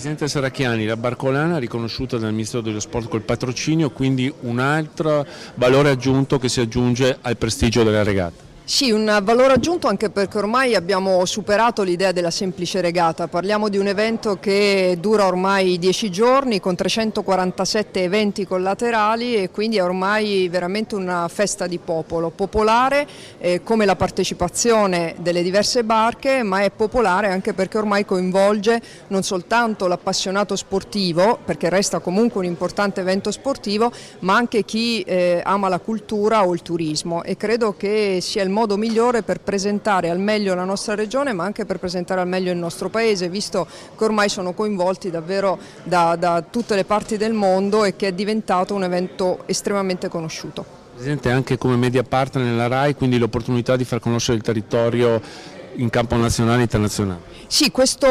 Presidente Serracchiani, la Barcolana riconosciuta dal Ministero dello Sport col patrocinio, quindi un altro valore aggiunto che si aggiunge al prestigio della regata. Sì, un valore aggiunto anche perché ormai abbiamo superato l'idea della semplice regata, parliamo di un evento che dura ormai 10 giorni con 347 eventi collaterali e quindi è ormai veramente una festa di popolo, popolare come la partecipazione delle diverse barche, ma è popolare anche perché ormai coinvolge non soltanto l'appassionato sportivo, perché resta comunque un importante evento sportivo, ma anche chi ama la cultura o il turismo, e credo che sia il modo migliore per presentare al meglio la nostra regione, ma anche per presentare al meglio il nostro paese, visto che ormai sono coinvolti davvero da tutte le parti del mondo e che è diventato un evento estremamente conosciuto. Presidente, anche come media partner nella RAI, quindi l'opportunità di far conoscere il territorio in campo nazionale e internazionale. Sì, questo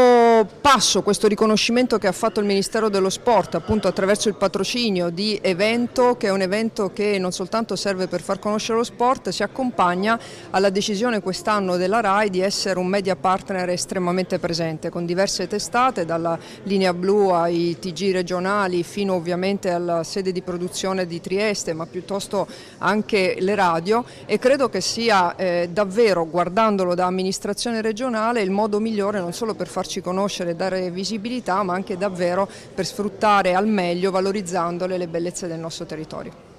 passo, questo riconoscimento che ha fatto il Ministero dello Sport appunto attraverso il patrocinio di evento, che è un evento che non soltanto serve per far conoscere lo sport, si accompagna alla decisione quest'anno della RAI di essere un media partner estremamente presente, con diverse testate, dalla linea blu ai TG regionali fino ovviamente alla sede di produzione di Trieste, ma piuttosto anche le radio, e credo che sia davvero, guardandolo da amministrazione regionale, il modo migliore non solo per farci conoscere e dare visibilità, ma anche davvero per sfruttare al meglio, valorizzandole, le bellezze del nostro territorio.